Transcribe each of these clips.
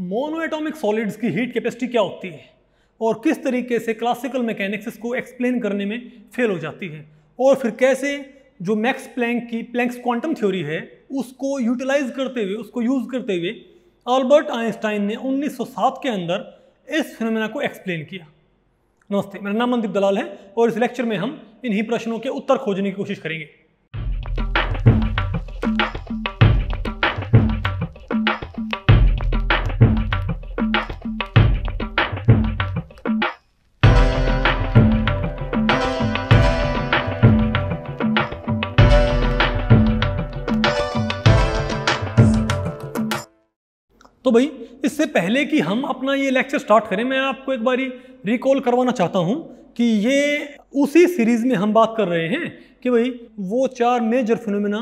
Mono atomic solids की heat capacity क्या होती है और किस तरीके से क्लासिकल मैकेनिक्स इसको एक्सप्लेन करने में फेल हो जाती है, और फिर कैसे जो मैक्स प्लैंक की प्लैंक्स क्वांटम थ्योरी है उसको यूटिलाइज करते हुए, उसको यूज करते हुए अल्बर्ट आइंस्टाइन ने 1907 के अंदर इस फिनोमेना को एक्सप्लेन किया। नमस्ते, मेरा नाम मनदीप दलाल है और इस लेक्चर में हम इन्हीं प्रश्नों के उत्तर खोजने की कोशिश करेंगे। तो भाई, इससे पहले कि हम अपना ये लेक्चर स्टार्ट करें, मैं आपको एक बारी रिकॉल करवाना चाहता हूं कि ये उसी सीरीज में हम बात कर रहे हैं कि भाई वो चार मेजर फिनोमेना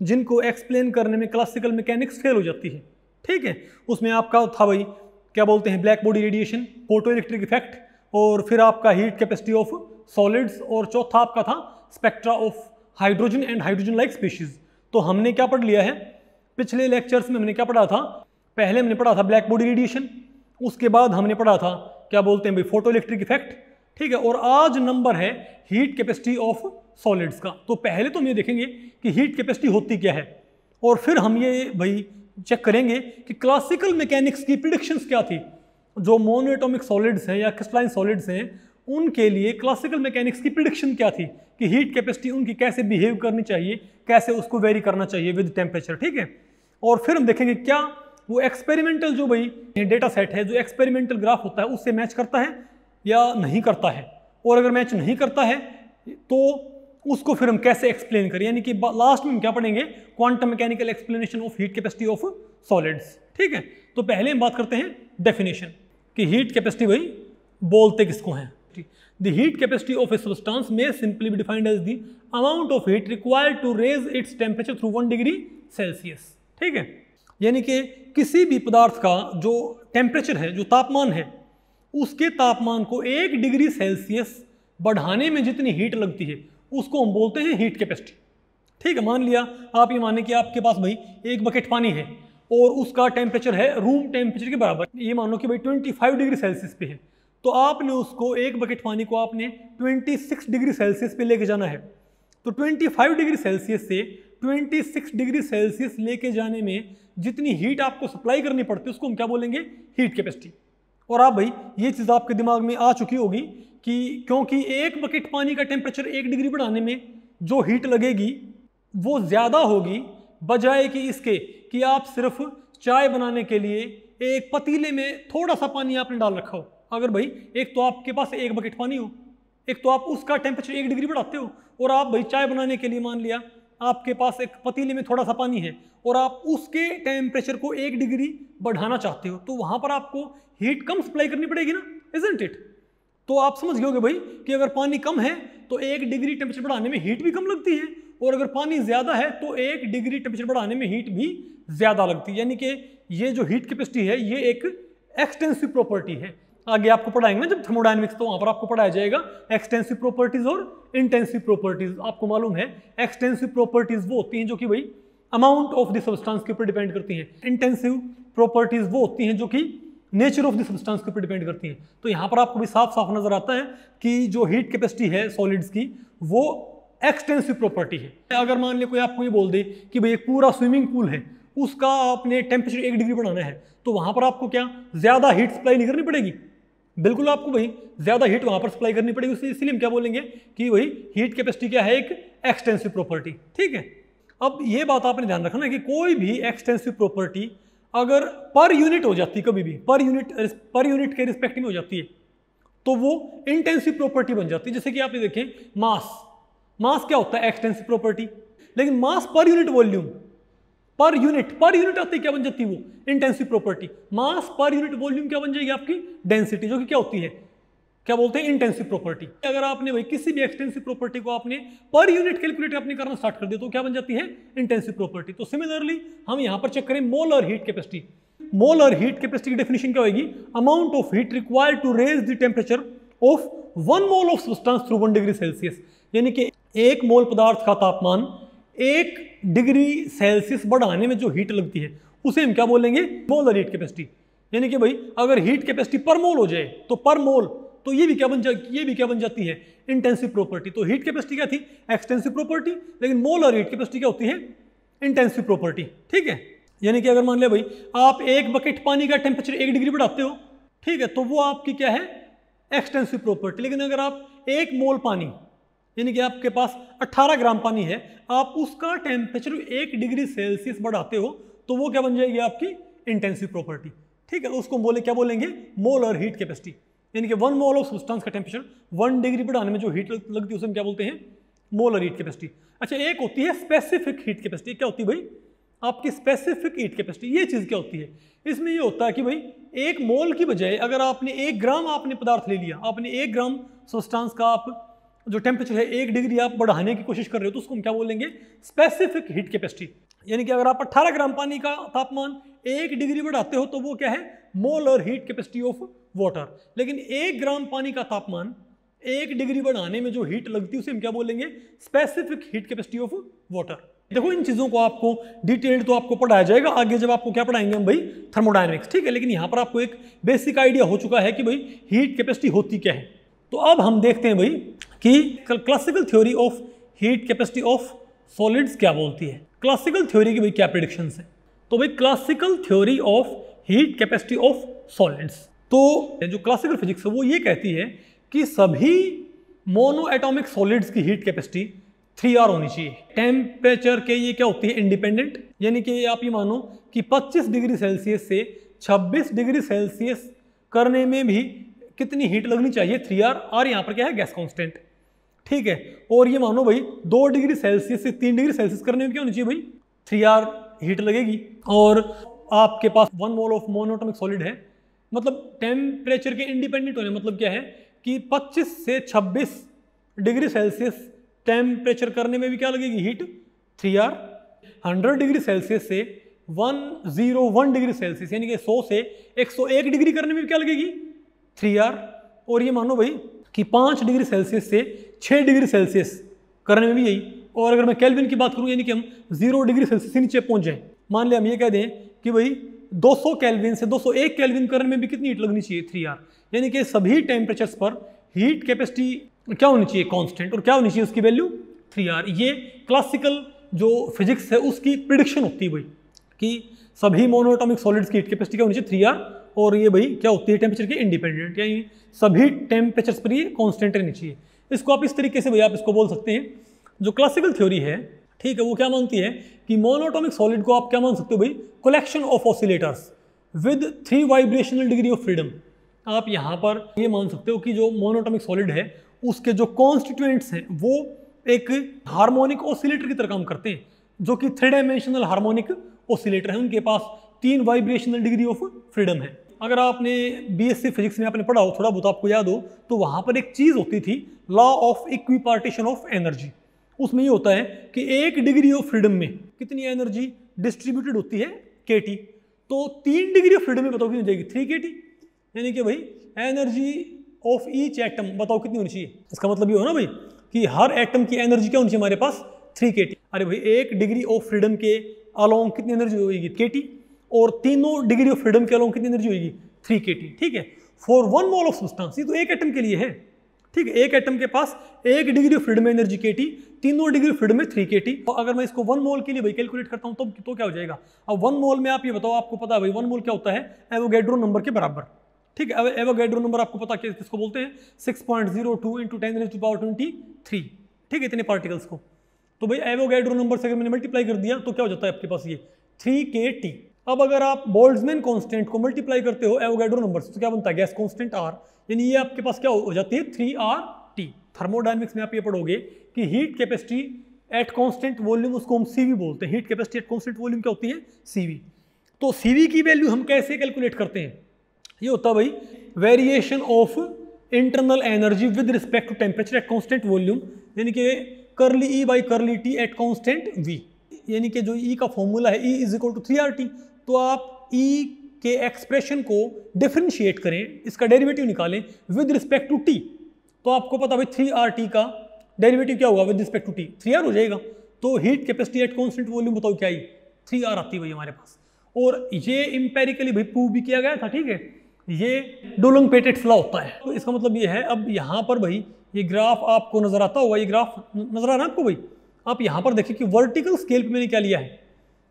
जिनको एक्सप्लेन करने में क्लासिकल मैकेनिक्स फेल हो जाती है। ठीक है, उसमें आपका था भाई क्या बोलते हैं, black body radiation, photo electric effect, और फिर आपका हीट कैपेसिटी ऑफ सॉलिड्स, और चौथा आपका था spectra of hydrogen and hydrogen like species. तो हमने क्या पढ़ लिया है पिछले लेक्चर्स में? हमने क्या पढ़ा था? पहले हमने पढ़ा था ब्लैक बॉडी रेडिएशन, उसके बाद हमने पढ़ा था क्या बोलते हैं भाई फोटो इलेक्ट्रिक इफेक्ट। ठीक है, और आज नंबर है हीट कैपेसिटी ऑफ सॉलिड्स का। तो पहले तो हम ये देखेंगे कि हीट कैपेसिटी होती क्या है, और फिर हम ये भाई चेक करेंगे कि क्लासिकल मैकेनिक्स की प्रिडिक्शंस क्या थी। जो मोनो एटॉमिक सॉलिड्स हैं या क्रिस्टलाइन सॉलिड्स हैं उनके लिए क्लासिकल मैकेनिक्स की प्रिडिक्शन क्या थी कि हीट कैपेसिटी उनकी कैसे बिहेव करनी चाहिए, कैसे उसको वेरी करना चाहिए विद टेम्परेचर। ठीक है, और फिर हम देखेंगे क्या वो एक्सपेरिमेंटल जो भाई डेटा सेट है, जो एक्सपेरिमेंटल ग्राफ होता है उससे मैच करता है या नहीं करता है, और अगर मैच नहीं करता है तो उसको फिर हम कैसे एक्सप्लेन करें। यानी कि लास्ट में हम क्या पढ़ेंगे, quantum mechanical explanation of heat capacity of solids. ठीक है, तो पहले हम बात करते हैं डेफिनेशन कि हीट कैपेसिटी भाई बोलते किसको हैं। The heat capacity of a substance may simply be defined as the amount of heat required to raise its temperature through 1 degree Celsius. ठीक है, यानी कि किसी भी पदार्थ का जो टेम्परेचर है, जो तापमान है, उसके तापमान को 1 डिग्री सेल्सियस बढ़ाने में जितनी हीट लगती है उसको हम बोलते हैं हीट कैपेसिटी। ठीक है, मान लिया आप ये माने कि आपके पास भाई एक बकेट पानी है और उसका टेम्परेचर है रूम टेम्परेचर के बराबर। ये मानो कि भाई 25 डिग्री सेल्सियस पे है, तो आपने उसको एक बकेट पानी को आपने 26 डिग्री सेल्सियस पे लेके जाना है। तो 25 डिग्री सेल्सियस से 26 डिग्री सेल्सियस लेके जाने में जितनी हीट आपको सप्लाई करनी पड़ती है उसको हम क्या बोलेंगे, हीट कैपेसिटी। और आप भाई ये चीज़ आपके दिमाग में आ चुकी होगी कि क्योंकि एक बकेट पानी का टेम्परेचर 1 डिग्री बढ़ाने में जो हीट लगेगी वो ज़्यादा होगी बजाय कि इसके कि आप सिर्फ चाय बनाने के लिए एक पतीले में थोड़ा सा पानी आपने डाल रखा हो। अगर भाई एक तो आपके पास एक बकेट पानी हो, एक तो आप उसका टेम्परेचर 1 डिग्री बढ़ाते हो, और आप भाई चाय बनाने के लिए मान लिया आपके पास एक पतीले में थोड़ा सा पानी है और आप उसके टेम्परेचर को 1 डिग्री बढ़ाना चाहते हो, तो वहां पर आपको हीट कम सप्लाई करनी पड़ेगी ना, इजंट इट? तो आप समझ गए होगे भाई कि अगर पानी कम है तो 1 डिग्री टेम्परेचर बढ़ाने में हीट भी कम लगती है, और अगर पानी ज्यादा है तो 1 डिग्री टेम्परेचर बढ़ाने में हीट भी ज्यादा लगती है। यानी कि ये जो हीट कैपेसिटी है ये एक एक्सटेंसिव प्रॉपर्टी है। आगे आपको पढ़ाएंगे ना जब थर्मोडायनेमिक्स, तो वहां पर आपको पढ़ाया जाएगा एक्सटेंसिव प्रॉपर्टीज और इंटेंसिव प्रॉपर्टीज। आपको मालूम है एक्सटेंसिव प्रॉपर्टीज वो होती हैं जो कि भाई अमाउंट ऑफ द सब्सटेंस के ऊपर डिपेंड करती हैं, इंटेंसिव प्रॉपर्टीज वो होती हैं जो कि नेचर ऑफ द सब्सटेंस के ऊपर डिपेंड करती हैं। तो यहाँ पर आपको भी साफ साफ नजर आता है कि जो हीट कैपेसिटी है सॉलिड्स की वो एक्सटेंसिव प्रॉपर्टी है। अगर मान लिया कोई आपको ये बोल दे कि भाई एक पूरा स्विमिंग पूल है, उसका आपने टेम्परेचर 1 डिग्री बढ़ाना है, तो वहां पर आपको क्या ज्यादा हीट सप्लाई नहीं करनी पड़ेगी? बिल्कुल आपको भाई ज्यादा हीट वहां पर सप्लाई करनी पड़ेगी। इसलिए हम क्या बोलेंगे कि वही हीट कैपेसिटी क्या है, एक एक्सटेंसिव प्रॉपर्टी। ठीक है, अब ये बात आपने ध्यान रखना कि कोई भी एक्सटेंसिव प्रॉपर्टी अगर पर यूनिट हो जाती है, कभी भी पर यूनिट के रिस्पेक्ट में हो जाती है, तो वो इंटेंसिव प्रॉपर्टी बन जाती है। जैसे कि आपने देखें मास क्या होता है, एक्सटेंसिव प्रॉपर्टी। लेकिन मास per unit volume, per unit आती है क्या बन जाती है वो, इंटेंसिव प्रॉपर्टी। मास पर यूनिट वॉल्यूम क्या बन जाएगी आपकी, डेंसिटी, जो कि क्या होती है, क्या बोलते हैं, इंटेंसिव प्रॉपर्टी। अगर आपने भाई किसी भी एक्सटेंसिव प्रॉपर्टी को आपने पर यूनिट कैलकुलेट अपने करना स्टार्ट कर दिया तो क्या बन जाती है, इंटेंसिव प्रॉपर्टी। तो सिमिलरली हम यहां पर चेक करें molar heat capacity. Molar heat capacity की डेफिनेशन क्या होगी, amount of heat required to raise the temperature of 1 mole of substance through 1 degree Celsius. यानी कि 1 मोल पदार्थ का तापमान 1 डिग्री सेल्सियस बढ़ाने में जो हीट लगती है उसे हम क्या बोलेंगे, मोलर हीट कैपेसिटी। यानी कि भाई अगर हीट कैपेसिटी पर मोल हो जाए तो पर मोल, तो ये भी क्या बन जाती है इंटेंसिव प्रॉपर्टी। तो हीट कैपेसिटी क्या थी, एक्सटेंसिव प्रॉपर्टी, लेकिन मोलर हीट कैपेसिटी क्या होती है, इंटेंसिव प्रॉपर्टी। ठीक है, यानी कि अगर मान लिया भाई आप एक बकेट पानी का टेम्परेचर 1 डिग्री बढ़ाते हो, ठीक है, तो वो आपकी क्या है, एक्सटेंसिव प्रॉपर्टी। लेकिन अगर आप 1 मोल पानी, यानी कि आपके पास 18 ग्राम पानी है, आप उसका टेम्परेचर 1 डिग्री सेल्सियस बढ़ाते हो, तो वो क्या बन जाएगी आपकी इंटेंसिव प्रॉपर्टी। ठीक है, उसको क्या बोलेंगे, मोलर हीट कैपेसिटी। यानी कि 1 मोल ऑफ सब्सटेंस का टेम्परेचर 1 डिग्री बढ़ाने में जो हीट लगती है उसे हम क्या बोलते हैं, मोलर हीट कैपेसिटी। अच्छा, एक होती है स्पेसिफिक हीट कैपेसिटी। क्या होती है भाई, आपकी स्पेसिफिक हीट कैपेसिटी। ये चीज़ क्या होती है, इसमें ये होता है कि भाई 1 मोल की बजाय अगर आपने 1 ग्राम आपने पदार्थ ले लिया, आपने 1 ग्राम सब्सटेंस का आप जो टेम्परेचर है 1 डिग्री आप बढ़ाने की कोशिश कर रहे हो, तो उसको हम क्या बोलेंगे, स्पेसिफिक हीट कैपेसिटी। यानी कि अगर आप 18 ग्राम पानी का तापमान 1 डिग्री बढ़ाते हो तो वो क्या है, molar heat capacity of water. लेकिन 1 ग्राम पानी का तापमान 1 डिग्री बढ़ाने में जो हीट लगती है उसे हम क्या बोलेंगे, specific heat capacity of water. देखो इन चीज़ों को आपको डिटेल्ड तो आपको पढ़ाया जाएगा आगे, जब आपको क्या पढ़ाएंगे हम भाई, थर्मोडायनेमिक्स। ठीक है, लेकिन यहाँ पर आपको एक बेसिक आइडिया हो चुका है कि भाई हीट कैपेसिटी होती क्या है। तो अब हम देखते हैं भाई कि classical theory of heat capacity of solids क्या बोलती है। क्लासिकल थ्योरी की भाई क्या प्रेडिक्शंस है। तो भाई classical theory of heat capacity of solids, तो जो क्लासिकल फिजिक्स है वो ये कहती है कि सभी मोनो एटॉमिक सॉलिड्स की हीट कैपेसिटी 3R होनी चाहिए। टेम्परेचर के ये क्या होती है, इंडिपेंडेंट। यानी कि आप ये मानो कि 25 डिग्री सेल्सियस से 26 डिग्री सेल्सियस करने में भी कितनी हीट लगनी चाहिए, 3R। और यहाँ पर क्या है, गैस कांस्टेंट। ठीक है, और ये मानो भाई 2 डिग्री सेल्सियस से 3 डिग्री सेल्सियस करने में क्या होनी चाहिए भाई, 3R हीट लगेगी। और आपके पास 1 मोल ऑफ मोनोएटॉमिक सॉलिड है, मतलब टेम्परेचर के इंडिपेंडेंट होने मतलब क्या है कि 25 से 26 डिग्री सेल्सियस टेम्परेचर करने में भी क्या लगेगी, हीट 3R। 100 डिग्री सेल्सियस से 101 डिग्री सेल्सियस यानी कि 100 से 101 डिग्री करने में भी क्या लगेगी, 3R। और ये मानो भाई कि 5 डिग्री सेल्सियस से 6 डिग्री सेल्सियस करने में भी यही। और अगर मैं केल्विन की बात करूं, यानी कि हम 0 डिग्री सेल्सियस से नीचे पहुंच जाएं, मान लिया हम ये कह दें कि भाई 200 केल्विन से 201 केल्विन करने में भी कितनी हीट लगनी चाहिए, 3R। यानी कि सभी टेम्परेचर्स पर हीट कैपेसिटी क्या होनी चाहिए, कांस्टेंट। और क्या होनी चाहिए उसकी वैल्यू, 3R। ये क्लासिकल जो फिजिक्स है उसकी प्रिडिक्शन होती है भाई कि सभी मोनोएटॉमिक सॉलिड्स की हीट कैपेसिटी क्या होनी चाहिए, 3R। और ये भाई क्या होती है, टेम्परेचर के इंडिपेंडेंट, यानी सभी टेम्परेचर्स पर ये कांस्टेंट रहनी चाहिए। इसको आप इस तरीके से भाई आप इसको बोल सकते हैं, जो क्लासिकल थ्योरी है, ठीक है, वो क्या मानती है कि मोनोएटॉमिक सॉलिड को आप क्या मान सकते हो भाई, collection of oscillators with 3 vibrational degree of freedom. आप यहाँ पर ये मान सकते हो कि जो मोनोएटॉमिक सॉलिड है उसके जो कॉन्स्टिट्यूएंट्स हैं वो एक हार्मोनिक ऑसिलेटर की तरह काम करते हैं, जो कि 3 डायमेंशनल हार्मोनिक ऑसिलेटर है। उनके पास 3 वाइब्रेशनल डिग्री ऑफ फ्रीडम है। अगर आपने बीएससी फिजिक्स में आपने पढ़ा हो, थोड़ा बहुत आपको याद हो, तो वहाँ पर एक चीज़ होती थी, law of equipartition of energy. उसमें ये होता है कि 1 डिग्री ऑफ फ्रीडम में कितनी एनर्जी डिस्ट्रीब्यूटेड होती है, kT। तो 3 डिग्री ऑफ फ्रीडम में बताओ कितनी हो जाएगी, 3 kT। यानी कि भाई एनर्जी ऑफ ईच एटम बताओ कितनी होनी चाहिए। इसका मतलब ये हो ना भाई कि हर एटम की एनर्जी क्या होनी चाहिए हमारे पास, 3 kT। अरे भाई 1 डिग्री ऑफ फ्रीडम के अलोंग कितनी एनर्जी होगी, kT। और तीनों डिग्री ऑफ फ्रीडम के अलोंग कितनी एनर्जी होगी, 3 kT। ठीक है, फॉर 1 मोल ऑफ सब्सटेंस, ये तो एक एटम के लिए है। ठीक है, एक एटम के पास 1 degree of freedom energy kT, तीनों डिग्री ऑफ फ्रीडम में 3 kT। तो अगर मैं इसको 1 मोल के लिए भाई कैलकुलेट करता हूं तो क्या हो जाएगा। अब 1 मोल में आप ये बताओ, आपको पता है भाई 1 मोल क्या होता है, एवोगैड्रो नंबर के बराबर। ठीक है, एवोगैड्रो नंबर आपको पता है किसको बोलते हैं, 6.02 × 10⁻23। ठीक है, इतने पार्टिकल्स को। तो भाई एवोगैड्रो नंबर से अगर मैंने मल्टीप्लाई कर दिया तो क्या हो जाता है आपके पास, ये 3 kT। अब अगर आप बोल्ट्जमैन कांस्टेंट को मल्टीप्लाई करते हो एवोगैड्रो नंबर से तो क्या बनता है, गैस कांस्टेंट R। यानी ये आपके पास क्या हो जाती है, 3RT। थर्मोडायनेमिक्स में आप ये पढ़ोगे कि heat capacity eight constant volume, उसको हम CV बोलते हैं। Heat capacity eight constant volume क्या होती है, CV। तो CV की वैल्यू हम कैसे कैलकुलेट करते हैं, ये होता है भाई variation of internal energy with respect to temperature at constant volume, यानी कि curly E by curly T at constant V। यानी कि जो E का फॉर्मूला है E is equal to 3RT। तो आप E के एक्सप्रेशन को डिफरेंशिएट करें, इसका डेरिवेटिव निकालें विद रिस्पेक्ट टू T, तो आपको पता भाई 3RT का डेरिवेटिव क्या होगा with respect to T, 3R हो जाएगा। तो heat capacity eight constant volume बताओ क्या आई, 3R आती है भाई हमारे पास। और ये इंपेरिकली भाई प्रूव भी किया गया था, ठीक है। ये डुलंग-पेटिट्स लॉ होता है। तो इसका मतलब ये है, अब यहाँ पर भाई ये ग्राफ आपको नजर आता होगा, ये ग्राफ नजर आ रहा है आपको भाई। आप यहाँ पर देखिए कि वर्टिकल स्केल पे मैंने क्या लिया है,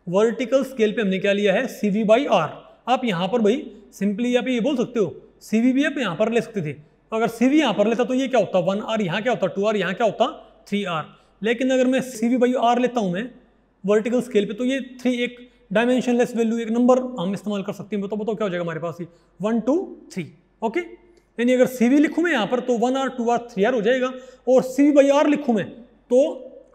वर्टिकल स्केल पे हमने क्या लिया है, CV/R। आप यहाँ पर भाई सिंपली आप ये बोल सकते हो CV भी आप यहाँ पर ले सकते थे। तो अगर CV यहाँ पर लेता तो ये क्या होता 1R, यहाँ क्या होता 2R, यहाँ क्या होता 3R। लेकिन अगर मैं CV/R लेता हूँ मैं वर्टिकल स्केल पे, तो ये 3 एक डायमेंशनलेस वैल्यू, एक नंबर हम इस्तेमाल कर सकते हैं। तो बताओ क्या हो जाएगा हमारे पास, 1 2 3, ओके। यानी अगर CV लिखूँ मैं यहाँ पर तो 1R 2R 3R हो जाएगा, और CV/R लिखूँ मैं तो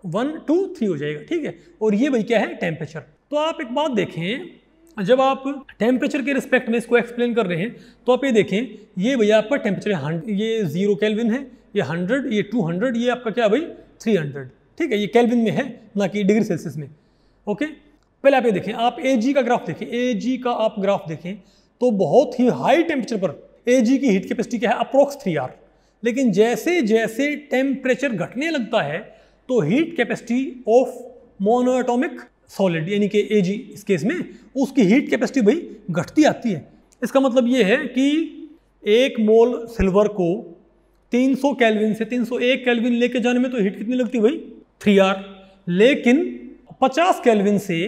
1 2 3 हो जाएगा, ठीक है। और ये भाई क्या है, टेम्परेचर। तो आप एक बात देखें, जब आप टेम्परेचर के रिस्पेक्ट में इसको एक्सप्लेन कर रहे हैं तो आप ये देखें, ये भैया आपका टेम्परेचर ये 0 केल्विन है, ये 100, ये 200, ये आपका क्या भाई 300, ठीक है। ये केल्विन में है ना कि डिग्री सेल्सियस में, ओके। पहले आप ये देखें, आप AG का ग्राफ देखें, AG का आप ग्राफ देखें तो बहुत ही हाई टेम्परेचर पर AG की हीट कैपेसिटी क्या है, अप्रोक्स 3R। लेकिन जैसे जैसे टेम्परेचर घटने लगता है तो heat capacity of monoatomic solid यानी कि AG इस केस में, उसकी हीट कैपेसिटी भाई घटती आती है। इसका मतलब ये है कि 1 मोल सिल्वर को 300 केल्विन से 301 केल्विन लेके जाने में तो हीट कितनी लगती है भाई 3R। लेकिन 50 केल्विन से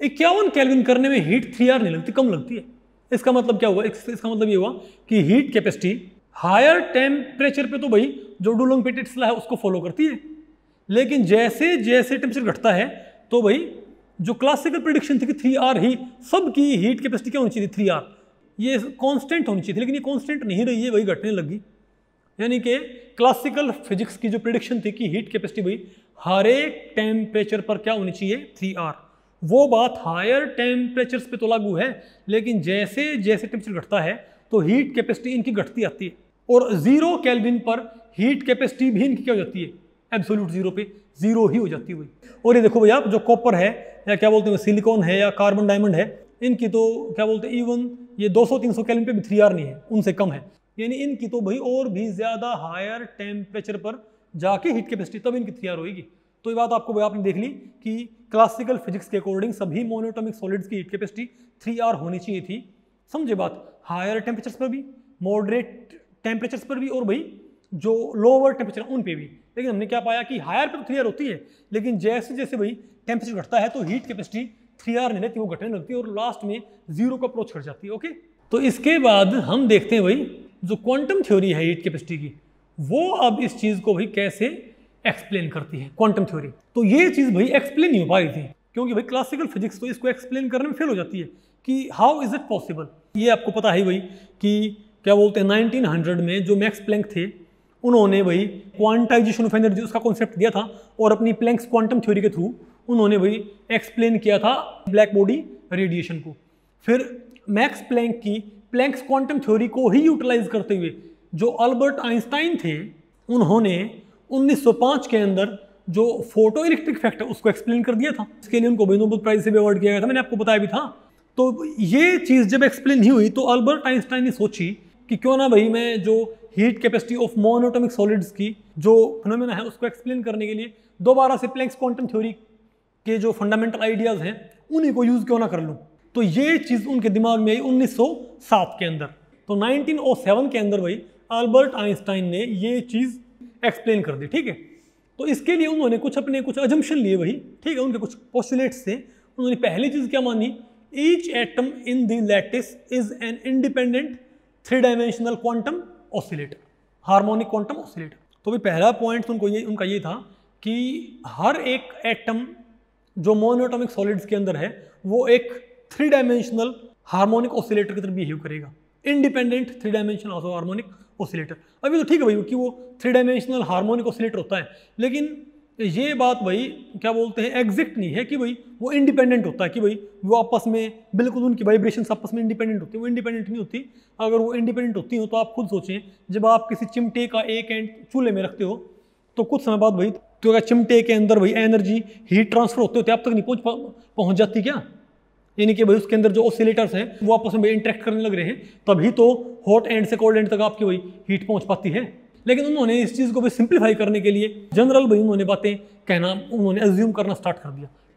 51 केल्विन करने में हीट 3R नहीं लगती, कम लगती है। इसका मतलब क्या हुआ, इसका मतलब ये हुआ कि हीट कैपेसिटी हायर टेम्परेचर पे तो भाई जो डुलंग-पेटिट्स लॉ है उसको फॉलो करती है। लेकिन जैसे जैसे टेम्परेचर घटता है तो भाई जो क्लासिकल प्रेडिक्शन थी कि 3R ही सबकी हीट कैपेसिटी क्या होनी चाहिए थी 3R, ये कांस्टेंट होनी चाहिए थी, लेकिन ये कांस्टेंट नहीं रही है, वही घटने लगी। यानी कि क्लासिकल फिजिक्स की जो प्रेडिक्शन थी कि हीट कैपेसिटी भाई हर एक टेम्परेचर पर क्या होनी चाहिए 3R, वो बात हायर टेम्परेचर्स पे तो लागू है, लेकिन जैसे जैसे टेम्परेचर घटता है तो हीट कैपेसिटी इनकी घटती आती है। और 0 केल्विन पर हीट कैपेसिटी भी इनकी क्या हो जाती है, एब्सोल्यूट 0 पे 0 ही हो जाती है वही। और ये देखो भैया आप जो कॉपर है या क्या बोलते हैं सिलिकॉन है या कार्बन डायमंड है, इनकी तो क्या बोलते हैं इवन ये 200-300 केल्विन पे भी 3R नहीं है, उनसे कम है। यानी इनकी तो भाई और भी ज्यादा हायर टेम्परेचर पर जाके हीट कैपेसिटी तब इनकी 3R होगी। तो ये बात आपको आपने देख ली कि क्लासिकल फिजिक्स के अकॉर्डिंग सभी मोनोएटॉमिक सॉलिड्स की हीट कैपेसिटी 3R होनी चाहिए थी। समझे बात, हायर टेम्परेचर्स पर भी, मॉडरेट टेम्परेचर्स पर भी, और भाई जो लोअर टेम्परेचर उन पे भी। लेकिन हमने क्या पाया कि हायर पे तो 3R होती है, लेकिन जैसे जैसे भाई टेम्परेचर घटता है तो हीट कैपेसिटी 3R नहीं रहती, वो घटने लगती है और लास्ट में 0 को अप्रोच कर जाती है, ओके। तो इसके बाद हम देखते हैं भाई जो क्वांटम थ्योरी है हीट कैपेसिटी की, वो अब इस चीज को भाई कैसे एक्सप्लेन करती है क्वांटम थ्योरी। तो ये चीज भाई एक्सप्लेन नहीं हो पा रही थी, क्योंकि भाई क्लासिकल फिजिक्स तो इसको एक्सप्लेन करने में फेल हो जाती है कि हाउ इज इट पॉसिबल। ये आपको पता है भाई कि क्या बोलते हैं 1900 में जो मैक्स प्लैंक थे, उन्होंने भाई क्वांटाइजेशन ऑफ एनर्जी उसका कॉन्सेप्ट दिया था, और अपनी प्लैंक्स क्वांटम थ्योरी के थ्रू उन्होंने भाई एक्सप्लेन किया था ब्लैक बॉडी रेडिएशन को। फिर मैक्स प्लैंक की प्लैंक्स क्वांटम थ्योरी को ही यूटिलाइज करते हुए जो अल्बर्ट आइंस्टाइन थे, उन्होंने 1905 के अंदर जो फोटो इलेक्ट्रिक इफेक्ट है उसको एक्सप्लेन कर दिया था। इसके लिए उनको नोबेल प्राइज से भी अवार्ड किया गया था, मैंने आपको बताया भी था। तो ये चीज़ जब एक्सप्लेन नहीं हुई तो अल्बर्ट आइंस्टाइन ने सोची कि क्यों ना भाई मैं जो heat capacity of monoatomic solids की जो फिनोमेना है उसको एक्सप्लेन करने के लिए दोबारा से प्लैंक्स क्वांटम थ्योरी के जो फंडामेंटल आइडियाज हैं उन्हीं को यूज क्यों ना कर लूँ। तो ये चीज़ उनके दिमाग में आई 1907 के अंदर। तो 1907 के अंदर भाई अल्बर्ट आइंस्टाइन ने ये चीज़ एक्सप्लेन कर दी, ठीक है। तो इसके लिए उन्होंने अपने कुछ अजम्पशन लिए भाई, ठीक है, उनके कुछ पोस्टुलेट्स थे। उन्होंने पहली चीज़ क्या मानी, each atom in the lattice is an independent 3-डायमेंशनल quantum oscillator, harmonic quantum oscillator. तो भाई पहला पॉइंट उनका ये था कि हर एक एटम जो मोनोएटॉमिक सॉलिड्स के अंदर है वो एक 3-डायमेंशनल हार्मोनिक ऑसिलेटर की तरह बिहेव करेगा, इंडिपेंडेंट 3-डायमेंशनल हार्मोनिक ऑसिलेटर। अभी तो ठीक है भाई कि वो 3-डायमेंशनल हार्मोनिक ऑसिलेटर होता है, लेकिन ये बात भाई क्या बोलते हैं एग्जैक्ट नहीं है कि भाई वो इंडिपेंडेंट होता है, कि भाई वो आपस में बिल्कुल उनकी वाइब्रेशंस आपस में इंडिपेंडेंट होती है, वो इंडिपेंडेंट नहीं होती। अगर वो इंडिपेंडेंट होती हो तो आप खुद सोचें, जब आप किसी चिमटे का एक एंड चूल्हे में रखते हो तो कुछ समय बाद भाई तो अगर चिमटे के अंदर भाई एनर्जी हीट ट्रांसफर होते होते आप तक नहीं पहुँच जाती क्या, यानी कि भाई उसके अंदर जो ऑसिलेटर्स हैं वो आपस में इंटरेक्ट करने लग रहे हैं, तभी तो हॉट एंड से कोल्ड एंड तक आपकी भाई हीट पहुंच पाती है। लेकिन उन्होंने इस चीज़ को भी सिंप्लीफाई करने के लिए जनरल भाई उन्होंने बातें कहना, उन्होंने एज्यूम करना स्टार्ट कर दिया।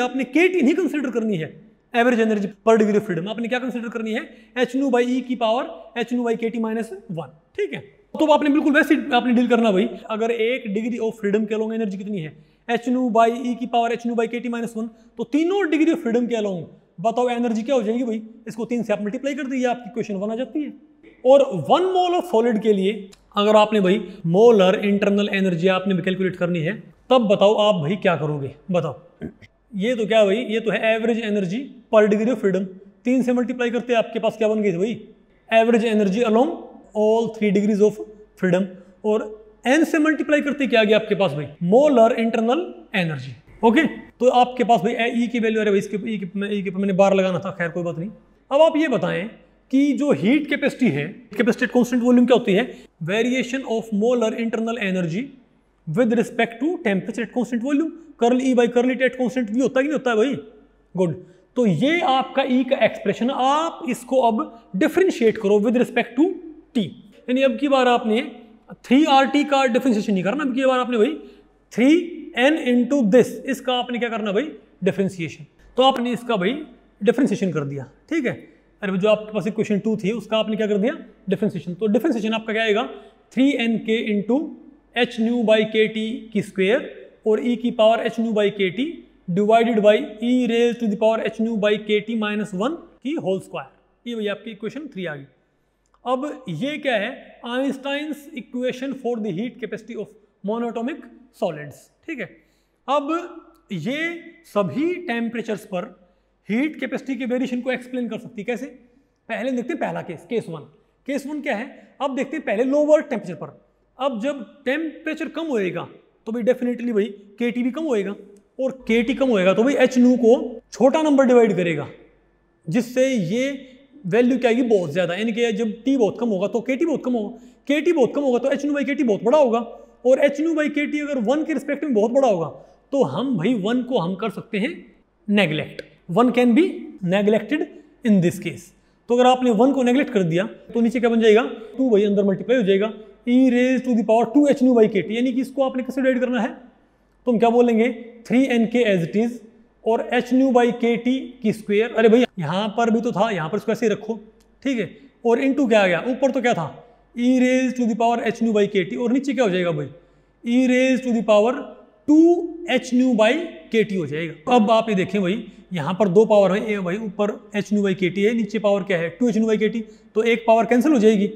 आपने KT नहीं कंसिडर करनी है, एवरेज एनर्जी पर डिग्री ऑफ फ्रीडम, आपने क्या कंसिडर करनी है, hν बाई ई की power hν by KT minus 1, ठीक है। तो आपने बिल्कुल वैसे आपने डील करना भाई, अगर 1 डिग्री ऑफ फ्रीडम के अलोंग एनर्जी कितनी है, hν बाई ई की power hν by KT minus 1, तो तीनों डिग्री ऑफ फ्रीडम के अलोंग बताओ एनर्जी क्या हो जाएगी भाई, इसको 3 से आप मल्टीप्लाई कर दीजिए, आपकी क्वेश्चन 1 आ जाती है। और 1 मोल ऑफ सॉलिड के लिए अगर आपने भाई मोलर इंटरनल एनर्जी आपने भी कैलकुलेट करनी है, तब बताओ आप भाई क्या करोगे, बताओ। ये तो क्या भाई, ये तो है एवरेज एनर्जी पर डिग्री ऑफ फ्रीडम, 3 से मल्टीप्लाई करते आपके पास क्या बन गई थी भाई, average energy along all 3 degrees of freedom, और n से मल्टीप्लाई करते क्या आ गया आपके पास भाई, मोलर इंटरनल एनर्जी। ओके, तो आपके पास भाई E की वैल्यू, अरे भाई इसके E के मैंने बार लगाना था, खैर कोई बात नहीं। अब आप ये बताएं कि जो हीट कैपेसिटी है, कैपेसिटी कांस्टेंट वॉल्यूम क्या होती है, variation of molar internal energy with respect to temperature at constant volume, curl E by curl T at constant भी होता है कि नहीं होता है भाई, गुड। तो ये आपका E का एक्सप्रेशन, आप इसको अब डिफरेंशिएट करो विद रिस्पेक्ट टू T, यानी अब की बार आपने 3RT का डिफरेंशिएशन नहीं करना, अब की बार आपने भाई 3n इंटू दिस, इसका आपने क्या करना भाई, डिफरेंशिएशन। तो आपने इसका भाई डिफरेंशिएशन कर दिया, ठीक है। अरे जो आपके पास इक्वेशन 2 थी उसका आपने क्या कर दिया, डिफरेंशिएशन। तो डिफरेंशिएशन आपका क्या आएगा, 3nk into hν by KT की स्क्वेयर और e की power hν by KT divided by e raise to the power hν by KT minus 1 की होल स्क्वायर। ये भाई आपकी इक्वेशन 3 आ गई। अब ये क्या है, Einstein's equation for the heat capacity of monoatomic solids, ठीक है। अब ये सभी टेम्परेचर्स पर हीट कैपेसिटी के वेरिएशन को एक्सप्लेन कर सकती है, कैसे, पहले देखते हैं पहला केस, केस 1। केस 1 क्या है, अब देखते हैं पहले लोअर टेम्परेचर पर। अब जब टेम्परेचर कम होएगा तो भाई डेफिनेटली भाई KT भी कम होएगा, और KT कम होएगा तो भाई hν को छोटा नंबर डिवाइड करेगा, जिससे ये वैल्यू क्या आएगी, बहुत ज्यादा, यानी कि जब T बहुत कम होगा तो KT बहुत कम होगा, KT बहुत कम होगा तो hν बाई KT बहुत बड़ा होगा, और hν बाई KT अगर 1 के रिस्पेक्ट में बहुत बड़ा होगा तो हम भाई 1 को हम कर सकते हैं neglect, 1 can be neglected in this case. तो अगर आपने 1 को नेग्लेक्ट कर दिया तो नीचे क्या बन जाएगा, 2 भाई अंदर मल्टीप्लाई हो जाएगा, e raise to the power 2 hν by KT, यानी कि इसको आपने कैसे डिवाइड करना है, तो हम क्या बोलेंगे 3nk एज इट इज और hν बाई KT की स्क्वेयर, अरे भाई यहाँ पर भी तो था, यहाँ पर इसको ऐसे ही रखो, ठीक है, और इनटू क्या आ गया, ऊपर तो क्या था e raise to the power hν by KT, और नीचे क्या हो जाएगा भाई e raise to the power 2 hν by KT हो जाएगा। अब आप ये देखें भाई, यहाँ पर 2 पावर है, ये भाई ऊपर hν बाई KT है, नीचे पावर क्या है 2 hν बाई KT, तो एक पावर कैंसिल हो जाएगी,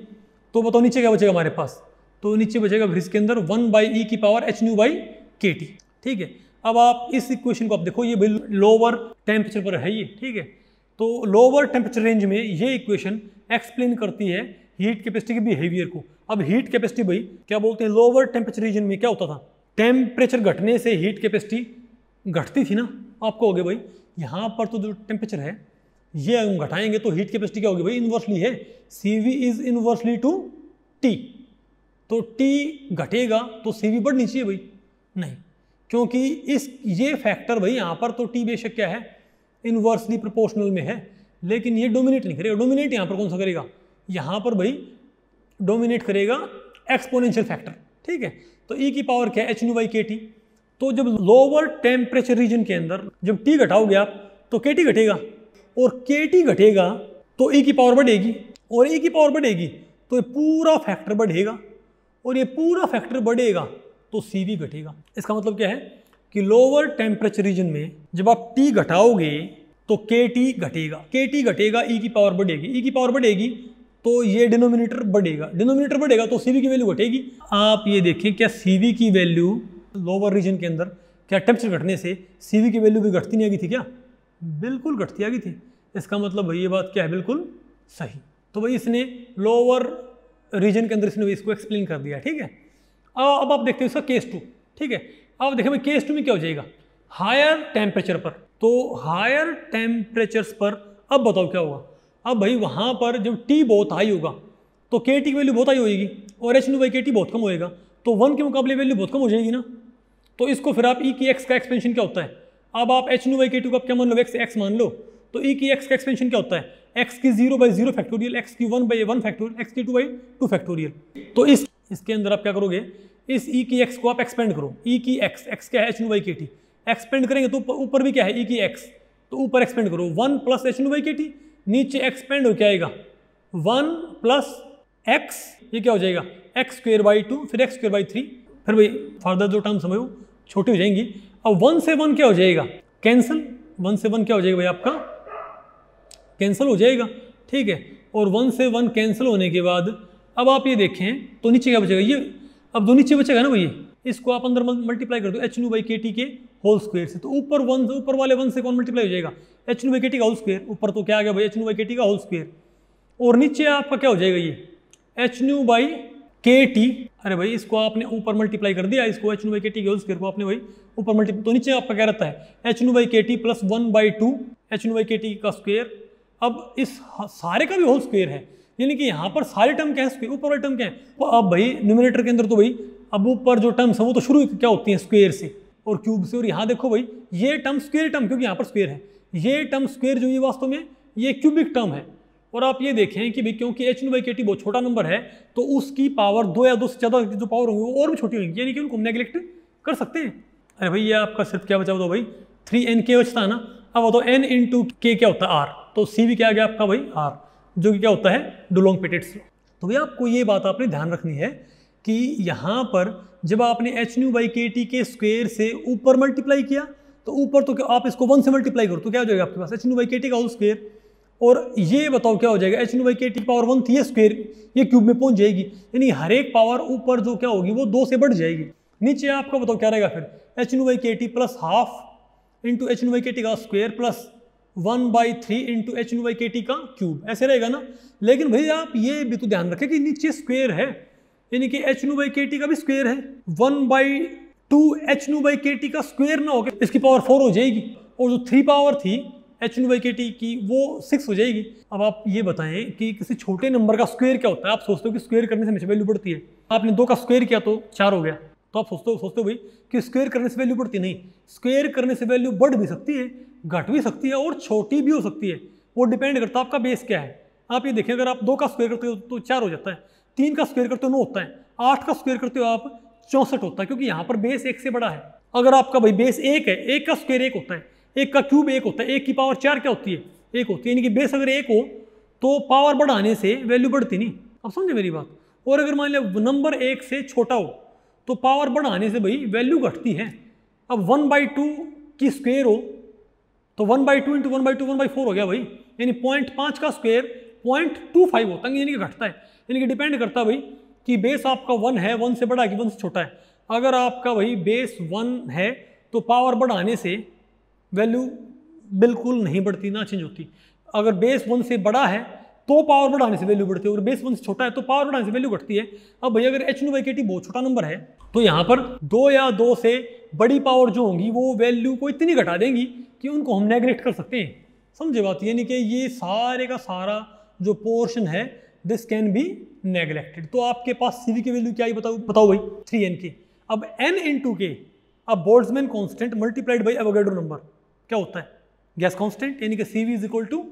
तो बताओ नीचे क्या बचेगा हमारे पास, तो नीचे बचेगा फिर इसके अंदर 1 बाई ई की पावर hν बाई KT, ठीक है। अब आप इस इक्वेशन को आप देखो, ये लोअर टेम्परेचर पर है ये, ठीक है। तो लोअर टेम्परेचर रेंज में ये इक्वेशन एक्सप्लेन करती है हीट कैपेसिटी के बिहेवियर को। अब हीट कैपेसिटी भाई क्या बोलते हैं, लोअर टेम्परेचर रीजन में क्या होता था, टेम्परेचर घटने से हीट कैपेसिटी घटती थी ना, आपको हो गया भाई यहाँ पर तो जो टेम्परेचर है ये हम घटाएंगे तो हीट कैपेसिटी क्या होगी भाई, इन्वर्सली है, CV is inversely to T, तो T घटेगा तो CV बढ़नी चाहिए भाई, नहीं, क्योंकि इस ये फैक्टर भाई यहाँ पर तो T बेशक क्या है इन्वर्सली प्रोपोर्शनल में है, लेकिन ये डोमिनेट नहीं करेगा। डोमिनेट यहाँ पर कौन सा करेगा, यहाँ पर भाई डोमिनेट करेगा एक्सपोनेंशियल फैक्टर, ठीक है। तो E की पावर क्या है hν बाई KT, तो जब लोअर टेम्परेचर रीजन के अंदर जब T घटाओगे आप तो KT घटेगा, और KT घटेगा तो E की पावर बढ़ेगी, और E की पावर बढ़ेगी तो ये पूरा फैक्टर बढ़ेगा, और ये पूरा फैक्टर बढ़ेगा तो CV घटेगा। इसका मतलब क्या है कि लोअर टेम्परेचर रीजन में जब आप T घटाओगे तो KT घटेगा, KT घटेगा, E की पावर बढ़ेगी, E की पावर बढ़ेगी तो ये डिनोमिनेटर बढ़ेगा, डिनोमिनेटर बढ़ेगा तो CV की वैल्यू घटेगी। आप ये देखें क्या CV की वैल्यू लोअर रीजन के अंदर क्या टेम्परेचर घटने से CV की वैल्यू भी घटती नहीं आ गई थी क्या? बिल्कुल घटती आ गई थी। इसका मतलब भाई ये बात क्या है, बिल्कुल सही। तो भाई इसने लोअर रीजन के अंदर इसने इसको एक्सप्लेन कर दिया, ठीक है। अब आप देखते हैं इसका केस 2, ठीक है। अब देखें भाई केस 2 में क्या हो जाएगा, हायर टेम्परेचर पर, तो हायर टेम्परेचर्स पर अब बताओ क्या होगा। अब भाई वहाँ पर जब T बहुत हाई होगा तो KT की वैल्यू बहुत हाई होएगी और HNU/KT बहुत कम होएगा, तो 1 के मुकाबले वैल्यू बहुत कम हो जाएगी ना। तो इसको फिर आप E की x का एक्सपेंशन क्या होता है, अब आप HNU/KT को आप क्या मान लो, x मान लो, तो E की x का एक्सपेंशन क्या होता है, x की 0/0 फैक्टोरियल, x की 1/1 फैक्टोरियल, x की 2/2 फैक्टोरियल। तो इसके अंदर आप क्या करोगे, इस E की x को आप एक्सपेंड करो, E की x क्या है HNU/KT, एक्सपेंड करेंगे तो ऊपर भी क्या है E की x, तो ऊपर एक्सपेंड करो 1 प्लस HNU/KT, नीचे एक्सपेंड हो क्या आएगा 1 प्लस x, ये क्या हो जाएगा x²/2, फिर x²/3, फिर भाई फर्दर जो टर्म समझो छोटी हो जाएंगी। अब 1 से 1 क्या हो जाएगा, कैंसिल, 1 से 1 क्या हो जाएगा भाई आपका कैंसिल हो जाएगा, ठीक है। और 1 से 1 कैंसिल होने के बाद अब आप ये देखें तो नीचे क्या बचेगा, ये अब जो नीचे बचेगा ना भैया, इसको आप अंदर मल्टीप्लाई कर दो HNU/KT के होल स्क्वायर से, तो ऊपर वाले 1 से कौन मल्टीप्लाई हो जाएगा, HNU/KT का होल स्क्वायर, ऊपर तो क्या आ गया भाई HNU/KT का होल स्क्वायर, और नीचे आपका क्या हो जाएगा ये HNU/KT, अरे भाई इसको आपने ऊपर मल्टीप्लाई कर दिया, इसको HNU/KT के होल स्क्वायर को आपने भाई ऊपर मल्टीप्लाई, तो नीचे आपका क्या रहता है HNU/KT प्लस 1/2 HNU/KT का स्क्वायर। अब इस सारे का भी होल स्क्वायर है, यानी कि यहाँ पर सारे टर्म क्या है, ऊपर वाले टर्म क्या है, तो अब भाई न्यूमरेटर के अंदर तो भाई अब ऊपर जो टर्म्स है वो तो शुरू क्या होती हैं स्क्वायर से और क्यूब से, और यहाँ देखो भाई ये टर्म स्क्वायर टर्म, क्योंकि यहाँ पर स्क्वायर है, ये टर्म स्क्वायर जो ये वास्तव में ये क्यूबिक टर्म है। और आप ये देखें कि भाई क्योंकि HNU/KT बहुत छोटा नंबर है तो उसकी पावर 2 या 2 से ज़्यादा जो पावर होंगी वो और भी छोटी होंगी, यानी कि उनको नेग्लेक्ट कर सकते हैं। अरे भाई ये आपका सिर्फ क्या बचा, बताओ भाई 3N बचता है ना। अब बताओ N × K क्या होता है R, तो CV क्या आ गया आपका भाई R, जो कि क्या होता है डुलोंग पेटिट्स। तो भाई आपको ये बात आपने ध्यान रखनी है कि यहाँ पर जब आपने HNU/KT के स्क्वायर से ऊपर मल्टीप्लाई किया तो ऊपर तो आप इसको 1 से मल्टीप्लाई करो तो क्या हो जाएगा आपके पास HNU/KT का होल स्क्वायर, और ये बताओ क्या हो जाएगा HNU/KT पावर 1 थी, ये स्क्वायर ये क्यूब में पहुंच जाएगी, यानी हर एक पावर ऊपर जो क्या होगी वो 2 से बढ़ जाएगी। नीचे आपका बताओ क्या रहेगा फिर HNU/KT plus half into HNU/KT का स्क्वायर प्लस 1/3 इंटू HNU/KT का क्यूब, ऐसे रहेगा ना। लेकिन भाई आप ये भी तो ध्यान रखें कि नीचे स्क्वायर है, यानी कि HNU/KT का भी स्क्वायर है, 1/2 HNU/KT का स्क्वायर ना होकर इसकी पावर 4 हो जाएगी, और जो 3 पावर थी HNU/KT की वो 6 हो जाएगी। अब आप ये बताएं कि किसी छोटे नंबर का स्क्वायर क्या होता है, आप सोचते हो कि स्क्वायर करने से हमेशा वैल्यू बढ़ती है, आपने 2 का स्क्वायर किया तो 4 हो गया, तो आप सोचते हो भाई कि स्क्वायर करने से वैल्यू बढ़ती नहीं, स्क्वायर करने से वैल्यू बढ़ भी सकती है, घट भी सकती है और छोटी भी हो सकती है, वो डिपेंड करता है आपका बेस क्या है। आप ये देखें अगर आप 2 का स्क्वायर करते हो तो 4 हो जाता है, 3 का स्क्वायर करते हो 9 होता है, 8 का स्क्वायर करते हो आप 64 होता है, क्योंकि यहाँ पर बेस 1 से बड़ा है। अगर आपका भाई बेस 1 है, 1 का स्क्वायर 1 होता है, 1 का क्यूब 1 होता है, 1 की पावर 4 क्या होती है 1 होती है, यानी कि बेस अगर 1 हो तो पावर बढ़ाने से वैल्यू बढ़ती नहीं। अब समझे मेरी बात। और अगर मान लिया नंबर 1 से छोटा हो तो पावर बढ़ाने से भाई वैल्यू घटती है। अब 1/2 की स्क्वायर हो तो 1/2 इंटू 1/2 1/4 हो गया भाई, यानी 0.5 का स्क्वायर 0.25 होता है, यानी कि घटता है, यानी कि डिपेंड करता है भाई कि बेस आपका 1 है, 1 से बड़ा है कि 1 से छोटा है। अगर आपका भाई बेस 1 है तो पावर बढ़ाने से वैल्यू बिल्कुल नहीं बढ़ती, ना चेंज होती। अगर बेस 1 से बड़ा है तो पावर बढ़ाने से वैल्यू बढ़ती है, अगर बेस 1 से छोटा है तो पावर बढ़ाने से वैल्यू घटती है। अब भाई अगर HNU/KT बहुत छोटा नंबर है तो यहाँ पर 2 या 2 से बड़ी पावर जो होंगी वो वैल्यू को इतनी घटा देंगी कि उनको हम नेग्लेक्ट कर सकते हैं। समझे बात, यानी कि ये सारे का सारा जो पोर्शन है दिस कैन बी नेग्लेक्टेड। तो आपके पास CV की वैल्यू क्या है बताओ भाई 3N के। अब N × K, अब Boltzmann constant multiplied by Avogadro number क्या होता है गैस कांस्टेंट, यानी कि CV =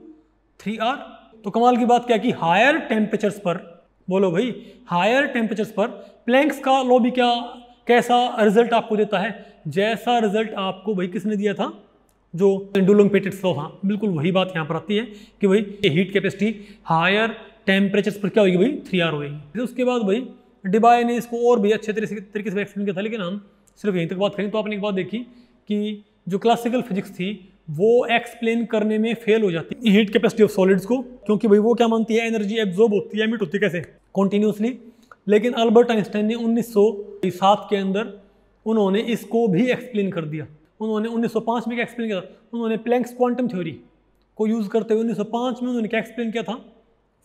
3R। तो कमाल की बात क्या कि हायर टेम्परेचर्स पर, बोलो भाई हायर टेम्परेचर्स पर प्लैंक्स का लॉ भी क्या कैसा रिजल्ट आपको देता है, जैसा रिजल्ट आपको भाई किसने दिया था, जो डुलोंग पेटिट्स लॉ था, बिल्कुल वही बात यहाँ पर आती है कि भाई हीट कैपेसिटी हायर टेम्परेचर्स पर क्या होगी भाई 3R होगी। उसके बाद भाई डिबाय ने इसको और भी अच्छे तरीके से एक्सप्लेन किया था, लेकिन हम सिर्फ यहीं तक बात करें तो आपने एक बात देखी कि जो क्लासिकल फिजिक्स थी वो एक्सप्लेन करने में फेल हो जाती है हीट कैपेसिटी ऑफ सॉलिड्स को, क्योंकि भाई वो क्या मानती है, एनर्जी एब्जॉर्ब होती है, एमिट होती है कैसे, कॉन्टिन्यूसली। लेकिन अल्बर्ट आइंस्टाइन ने 1907 के अंदर उन्होंने इसको भी एक्सप्लेन कर दिया। उन्होंने 1905 में क्या एक्सप्लेन किया था, उन्होंने प्लैंक्स क्वांटम थ्योरी को यूज़ करते हुए 1905 में उन्होंने क्या एक्सप्लेन किया था,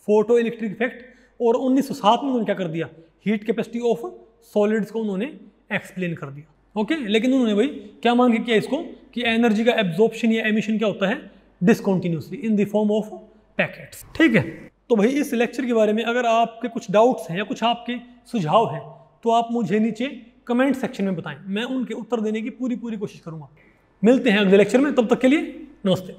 फोटो इलेक्ट्रिक इफेक्ट। और 1907 में उन्होंने क्या कर दिया, हीट कैपेसिटी ऑफ सॉलिड्स को उन्होंने एक्सप्लेन कर दिया। ओके, लेकिन उन्होंने भाई क्या मान के किया इसको कि एनर्जी का एब्जॉर्प्शन या एमिशन क्या होता है, डिसकॉन्टिन्यूसली in the form of packets. ठीक है, तो भाई इस लेक्चर के बारे में अगर आपके कुछ डाउट्स हैं या कुछ आपके सुझाव हैं तो आप मुझे नीचे कमेंट सेक्शन में बताएं, मैं उनके उत्तर देने की पूरी कोशिश करूंगा। मिलते हैं अगले लेक्चर में, तब तक के लिए नमस्ते।